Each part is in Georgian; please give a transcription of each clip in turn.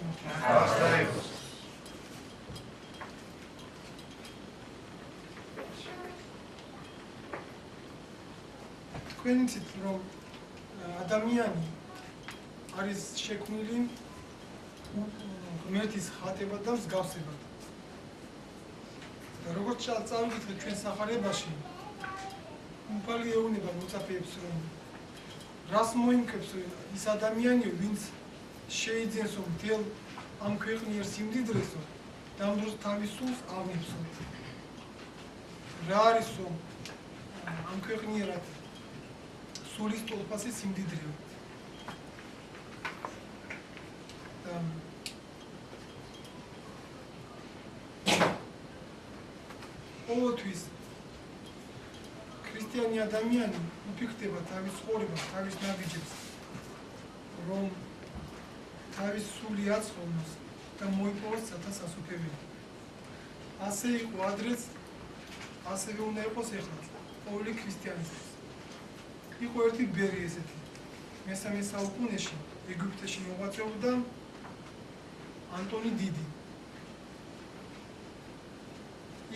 მართლა. თქვენ იცით რომ ადამიანი არის შექმნილი ღმერთის ხატებად და მსგავსებად. და როგორც წავიდეთ ჩვენ სახარებაში, უფალი ეუბნება მოწაფეებს რომ რას მოიმკებს ის ადამიანი, ვინც შეიძენსო მთელ ამ ქვეყნიერ სიმდიდრესო და თავის სულს აღნიშნო. რა არისო ამ ქვეყნიერად სულის ტოლფასი სიმდიდრეო. ყოველთვის ქრისტიანი ადამიანი უფიქრდება თავის ცხოვრებას, თავის ნაბიჯებს, რომ თავის სული აცხოვნოს და მოიპოვოს სათასასუფლებელი. ასე იყო ადრეც, ასევე უნდა იყოს ეხლაც, ყოველი ქრისტიანისთვის. იყო ერთი ბერი ესეთი, მესამე საუკუნეში ეგვიპტეში მოღვაწეობდა ანტონი დიდი.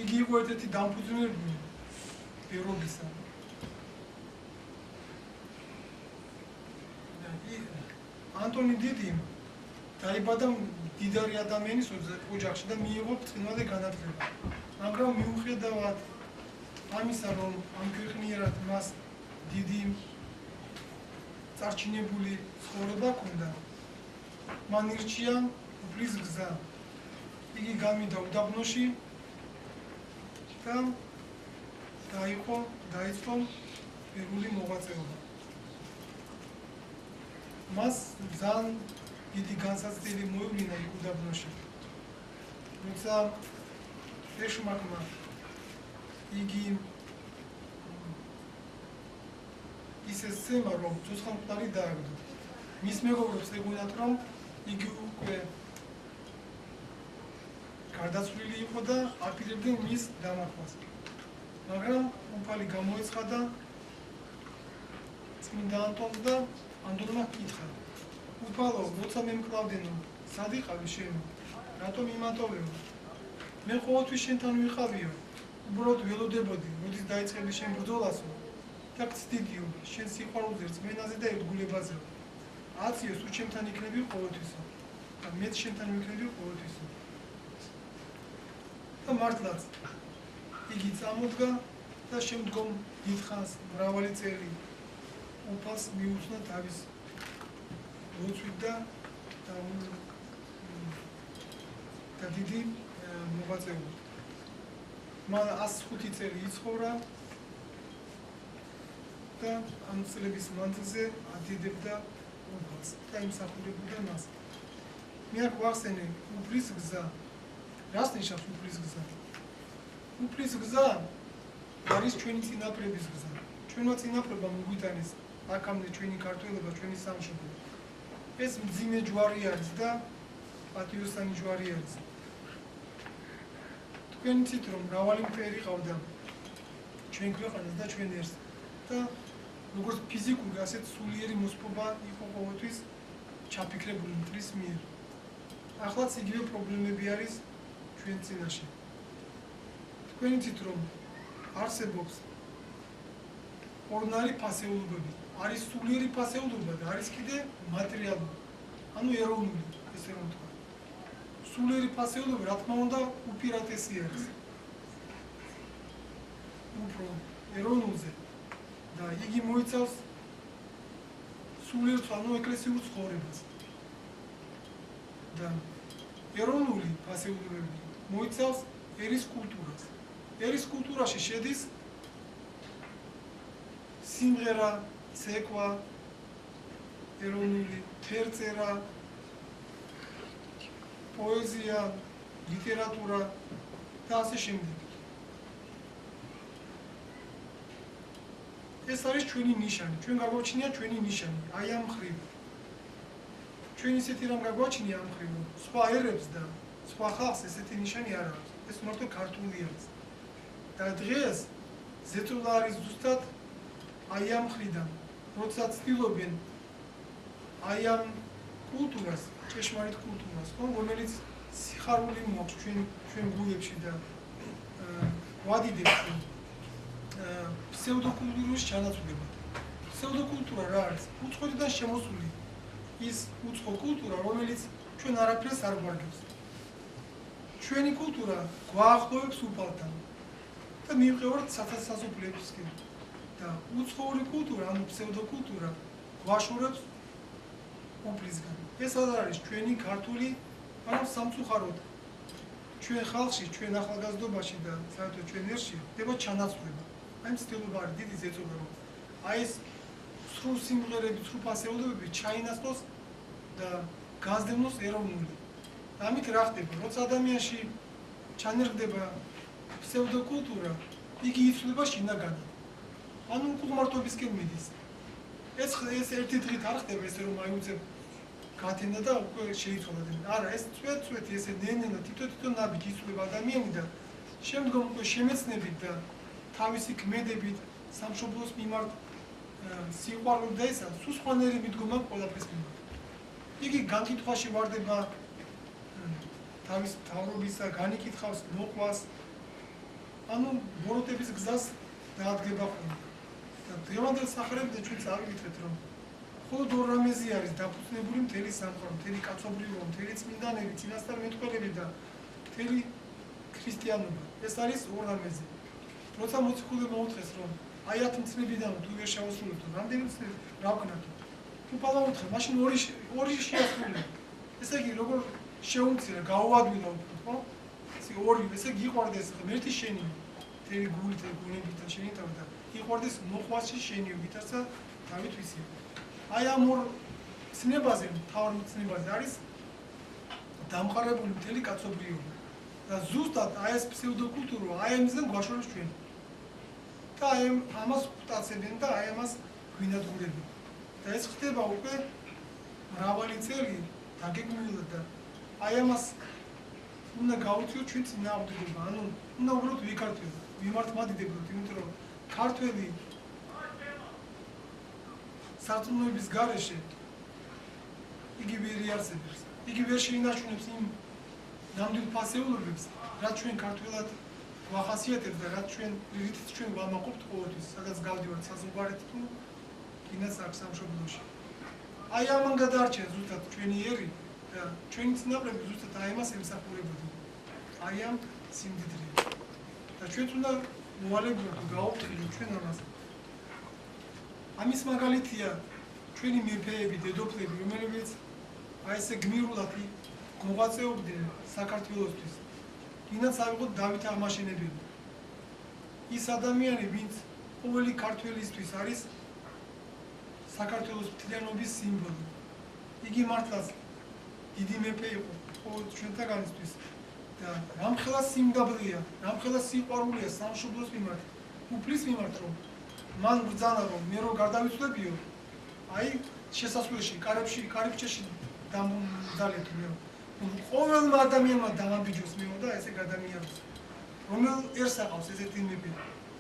იგი იყო ერთ-ერთი დამფუძნებელი ბერობისა. ანტონი დიდი დაიბადა მდიდარი ადამიანის ოჯახში და მიიღო ბრწყინვალე განათლება. მაგრამ მიუხედავად ამისა, რომ ამ ქვეყნიერად მას დიდი წარჩინებული ცხოვრება ჰქონდა, მან ირჩია უფლის გზა. იგი გამიდა უდაბნოში და დაიწყო ერული მოღვაწეობა. მას ძალიან დიდი განსაცდელი მოევლინა იქ უდაბნოში. როცა ეშმაკმა იგი ისე სცემა, რომ ცოცხალმკვდარი დააგდო. მის მეგობრებს ეგონათ, რომ იგი უკვე გარდაცვლილი იყო და აპირებდნენ მის დამარხვას. მაგრამ უფალი გამოეცხადა წმინდა ანტონს და ანტონმა კითხა: უფალო, როცა მე მკლავდენო, სად იყავი შენ? რატომ იმატოვეო? მე ყოველთვის შენთან ვიყავიო. უბრალოდ ველოდებოდი, როდის დაიწყები შენ ბრძოლასო და გწდიდიო შენ სიყვარულზე, რწმენაზე და ერთგულებაზეო. აციო, თუ ჩემთან იქნები ყოველთვისო და მეც შენთან ვიქნები ყოველთვისო. და მართლაც იგი წამოდგა და შემდგომ დიდხანს მრავალი წელი უფალს მიუძღვნა თავის ლოცვით და დიდი მოღვაწეობით. მან 105 წელი იცხოვრა და ამ წლების მანძილზე ადიდებდა უფალს და იმსახურებოდა მას. მე აქ ვახსენე უფლის გზა. რას ნიშნავს უფლის გზა? უფლის გზა არის ჩვენი წინაპრების გზა. ჩვენმა წინაპრებმა მოგვიტანეს აქამდე ჩვენი ქართველობა, ჩვენი სამშობლო. ეს მძიმე ჯვარი არის და პატიოსანი ჯვარი არის. თქვენ იცით, რომ მრავალი მტერი ყავდა ჩვენ ქვეყანას და ჩვენ ერს და როგორც ფიზიკური, ასეთ სულიერი მოსპობა იყო ყოველთვის ჩაფიქრებული მტრის მიერ. ახლაც იგივე პრობლემები არის ჩვენ წინაშე. თქვენ იცით, რომ არსებობს ორნარი ფასეულობები. არის სულიერი ფასეულობა და არის კიდე მატერიალური, ანუ ეროვნული, ესე რომ ვთქვა. სულიერი ფასეულობა, რა თქმა უნდა, უპირატესი არის. უფრო ეროვნულზე და იგი მოიცავს სულიერ, ანუ ეკლესიურ ცხოვრებას. და ეროვნული ფასეულობები მოიცავს ერის კულტურას. ერის კულტურაში შედის სიმღერა, ცეკვა, ეროვნული ფერწერა, პოეზია, ლიტერატურა და ასე შემდეგ. ეს არის ჩვენი ნიშანი, ჩვენ გაგვაჩნია ჩვენი ნიშანი, აი ამ მხრივ. ჩვენ ისეთი რამ გაგვაჩნია ამ მხრივ, სხვა ერებს და სხვა ხალხს ესეთი ნიშანი არ აქვს. ეს მარტო ქართული არის. და დღეს ზეწოლა არის ზუსტად აი ამ მხრიდან, როცა ცდილობენ აი ამ კულტურას, ჭეშმარიტ კულტურას, რომელიც სიხარული მოაქვს ჩვენ გულებში და ვადიდებს ფსევდოკულტურის ჩანაცვლება. ფსევდოკულტურა რა არის? უცხოეთიდან შემოსული ის უცხო კულტურა, რომელიც ჩვენ არაფერს არ გვარგებს. ჩვენი კულტურა გვაახლოვებს უფალთან და მივყევართ სასოფლებისკენ. და უცხოური კულტურა, ანუ ფსევდოკულტურა გვაშორებს უფლისგან. ეს არის ჩვენი ქართული, მაგრამ სამწუხაროდ ჩვენ ხალხში, ჩვენ ახალგაზრდობაში და საერთოდ ჩვენ ერში ხდება ჩანაცვლება. აი მცდელობა არის დიდი ზეწოლა, რომ აი ეს სრულ სიმღერები, სრულ ფასეულობები ჩაინაცვლოს და გაზდევნოს ეროვნული. ამით რა ხდება? როცა ადამიანში ჩანერგდება ფსევდოკულტურა, იგი იცვლება შინაგანად. ანუ უყურმართობისკენ მიდის. ეს ერთი დღით არ ხდება ესე რომ აიუძებ გათენდა და უკვე შეიცვალა. არა, ეს წვეთი ესე ნენელა თვითონ ნაბიჯ იცვლება ადამიანი და შემდგომ უკვე შემეცნებით და თავისი ქმედებით სამშობლოს მიმართ სიყვარული და ისა სულ სხვანაირი მიდგომა ყველაფერს მიმართ. იგი განკითხვაში ვარდება თავის თავრობისა, განიკითხავს, მოყვას. ანუ ბოროტების გზას დაადგება ხოლმე. და დღევანდელ სახარებიდან ჩვენ წავიკითხეთ, რომ მხოლოდ ორ რამეზე არის დაფუძნებული მთელი სამყარო, მთელი კაცობრიობა, მთელი წმინდანები, წინასწარმეტყველები და მთელი ქრისტიანობა. ეს არის ორ რამეზე. როცა მოციქულმა მოუთხეს, რომ აი 10 მცნებიდან თუ ვერ შევასრულებთ, რამდენი მცნები რა ვქნათ? უფალმა უთხრა, მაშინ ორი შეასრულე. ესე იგი, როგორ შეუმცირა, გაუადვილა უფრო, ხო? ესე ორი, ესე იგი იყვარდეს ღმერთი შენი, მთელი გულით, გონებით და შენი თავით და იყვარდეს მოხვასში შენი ვითარცა თავით ვისი. აი ამ ორ ცნებაზე, მთავარ ცნებაზე არის დამყარებული მთელი კაცობრიობა. და ზუსტად აი ეს ფსევდოკულტურა, აი ამისგან გვაშორებს ჩვენ. და აი ამას ვტაცებენ და აი ამას გვინადგურებენ. და ეს ხდება უკვე მრავალი წელი დაგეგმილად და აი ამას უნდა გავუწიოთ ჩვენ წინააღმდეგობა, ანუ უნდა უბრალოდ ვიქართვიოთ, ვიმართმადიდებოთ, იმიტომ რომ ქართველი სარწმუნოების გარეშე იგი ვერ იარსებებს, იგი ვერ შეინარჩუნებს იმ ნამდვილ ფასეულობებს, რაც ჩვენ ქართველად გვახასიათებს და რაც რითიც ჩვენ ვამაყობთ ყოველთვის, სადაც გავდივართ საზღვარეთ თუ კიდაც აქ სამშობლოში. აი ამან გადაარჩია ზუსტად ჩვენი ერი და ჩვენი წინაპრები ზუსტად აი ამას ემსახურებოდნენ. აი ამ სიმდიდრით. და ჩვენც უნდა მოვალებოდეთ, გავუფრთხილოთ ჩვენ ამას. ამის მაგალითია ჩვენი მეფეები, დედოფლები, რომლებიც აი ესე გმირულად მოღვაწეობდნენ საქართველოსთვის. ვინაც ავიღოთ დავით აღმაშენებელი. ის ადამიანი, ვინც ყოველი ქართველისთვის არის საქართველოს მთლიანობის სიმბოლო. იგი მართლაც დიდი მეფე იყო ყოველ ჩვენთაგანისთვის და რამხელა სიმდაბლეა, რამხელა სიყვარულია სამშობლოს მიმართ, უფლის მიმართ, რომ მან ბრძანა, რომ მე რომ გარდავიცვლებიო, აი შესასვლელში, კარიბჭეში დამძალეთ მე. ყოველმა ადამიანმა დამაბიჯოს მეო და ესე გადამიაროს. რომელ ერს აყავს ესეთი მეფე,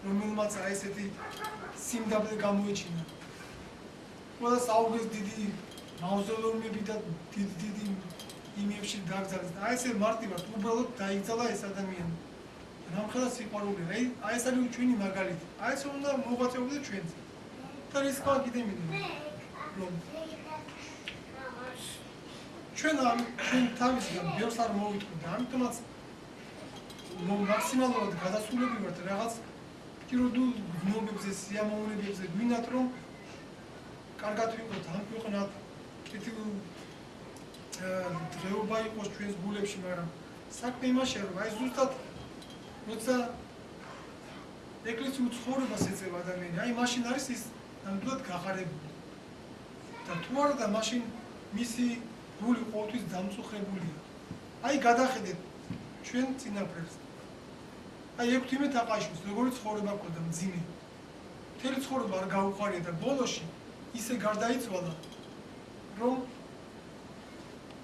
რომელმაც აი ესეთი სიმდაბლე გამოეჩინა. ყველა საუბრეს დიდი მავზოლეუმები და დიდი იმებში დაგზავნეს. აი ესე მარტივად უბრალოდ დაიგზალა ეს ადამიანი. რამხელა სიყვარული. აი ეს არის ჩვენი მაგალითი. აი ეს უნდა მოღვაწეობდეთ ჩვენც. და ის სხვა კიდე მინდა. რომ ჩვენ თავისგან ბევრს არ მოვიტყვით და ამიტომაც მაქსიმალურად გადასულები ვართ რაღაც პირდულ გნობებზე, სიამოვნებებზე, გვინდათ რომ კარგად ვიყოთ, ამ ქვეყნად კეთილ დღეობა იყოს ჩვენს გულებში, მაგრამ საქმე იმაშია, რომ აი ზუსტად როცა ეკლესიურ ცხოვრებას ეწევა ადამიანი, აი მაშინ არის ის ნამდვილად გახარებული. და თუ არა და მაშინ მისი გული ყოველთვის დამწუხრებულია. აი გადახედეთ ჩვენ წინაპრებს. აი 16 აყაშვილს როგორი ცხოვრება ჰქონდა მძიმე. მთელი ცხოვრება არ გაუხარია და ბოლოში ისე გარდაიცვალა, რომ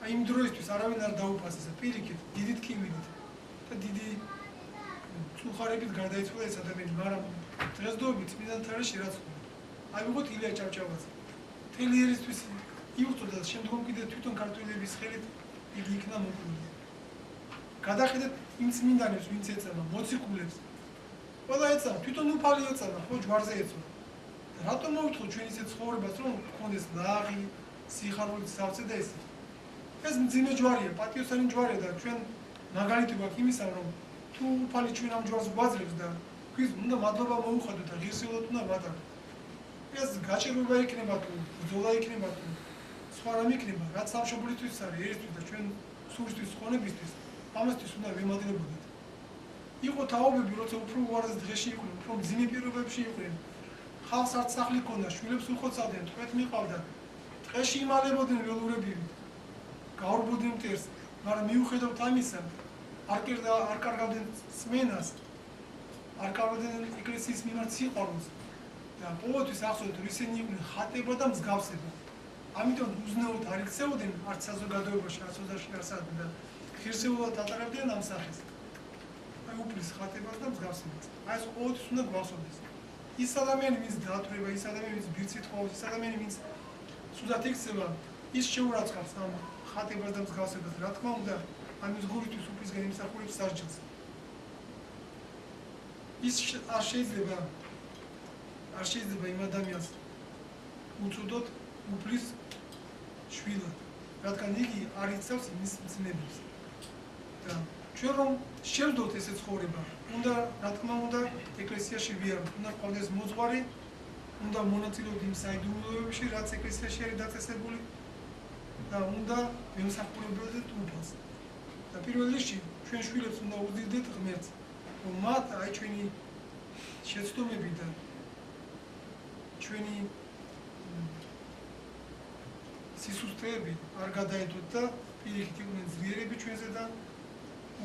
აი იმ დროისთვის არავინ არ დაუფასეს პირიქით, დიდი ტკივილით და დიდი წუხარებით გარდაიცვალა ეს ადამიანი, მაგრამ დღესდღეობით წმინდანთა არეში რაც ხდება. აი ვიღოთ ილია ჭავჭავაძე. მთელი ერისთვის იუწოდა შემდგომ კიდე თვითონ ქართველების ხელით იგი იქნა მოკლული. გადახედეთ იმ წმინდანებს, ვინც ეწევა მოციქულებს. ყველა ეწევა, თვითონ უფალი ეწევა, ხო ჯვარზე ეწევა. რატომ მოვითხოთ ჩვენ ისეთ ცხოვრებას, რომ გქონდეს ლაღი, სიხარულით სავსე და ესე. ეს მძიმე ჯვარია, პატიოსანი ჯვარია და ჩვენ მაგალითი გვაქვს იმისა, რომ თუ უფალი ჩვენ ამ ჯვარს გვაძლევს და გვის უნდა მადლობა მოუხადოთ და ღირსეულად უნდა ვატაროთ. ეს გაჭირვება იქნება თუ ბრძოლა იქნება თუ სხვა რამ იქნება, რაც სამშობლისთვის არის, ერისთვის და ჩვენ სულისთვის, ხონებისთვის, ამასთვის უნდა ვიმაგრებოდეთ. იყო თაობები, როცა უფრო უარეს დღეში იყვნენ, უფრო მძიმე პირობებში იყვნენ. ხალხს არც სახლი ჰქონდა, შვილებს უხოცავდნენ, თვეთ მიყავდა. დღეში იმალებოდნენ ველურებივით. გაურბოდნენ მტერს, მაგრამ მიუხედავად ამისა, არ კარგავდნენ სმენას, არ კარგავდნენ ეკლესიის მიმართ სიყვარულს და ყოველთვის ახსოვდეთ, რომ ისინი იყვნენ ხატება და მსგავსება. ამიტომ უზნეოდ არ იქცეოდნენ არც საზოგადოებაში, არც ოცდაში არსად და ღირსეულად ატარებდნენ ამ სახეს. აი უფლის ხატებას და მსგავსებას. აი ეს ყოველთვის უნდა გვახსოვდეს. ის ადამიანი, ვინც დაათვრება, ის ადამიანი, ვინც ბირთვით ყოფს, ის ადამიანი, ვინც სულაც იქცევა, ის შეურაცხყოფს ამ ხატებას და მსგავსებას, რა თქმა უნდა, ამის გულისთვის უფლისგან იმსახურებს სასჯელს. ის არ შეიძლება იმ ადამიანს უწოდოთ უფლის შვილად, რადგან იგი არ იცავს იმის მძნებებს. და ჩვენ რომ შევდოთ ესე ცხოვრება, უნდა რა თქმა უნდა ეკლესიაში ვიაროთ, უნდა ყავდეს მოძღვარი, უნდა მონაწილეობდეთ იმ საიდუმლოებებში, რაც ეკლესიაში არის დაწესებული და უნდა ვემსახურებოდეთ უფალს. და პირველ რიგში ჩვენ შვილებს უნდა უძიდდეთ ღმერთს, რომ მათ აი ჩვენი შეცდომები და ჩვენი სისუსტეები არ გადაედოთ და პირიქით იყვნენ ძლიერები ჩვენზე და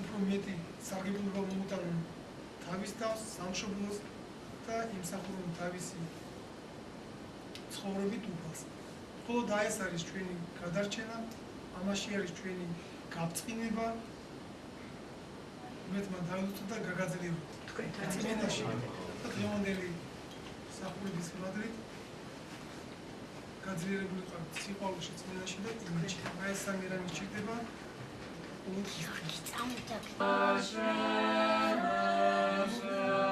უფრო მეტი სარგებლობა მოუტანენ თავის თავს, სამშობლოს და იმსახურონ თავისი ცხოვრებით უფალს. მხოლოდ ეს არის ჩვენი გადარჩენა, ამაში არის ჩვენი გაბრწყინება, მეტმა დავუწყოთ და გაგაძლიეროთ წმინდანში და დღევანდელი მსახურების ხმადრით გაძლიერებული ვიყავით სიყვარულში, წმინდანში და იმაში. აი ეს სამი რამე ჭირდება. Thank you.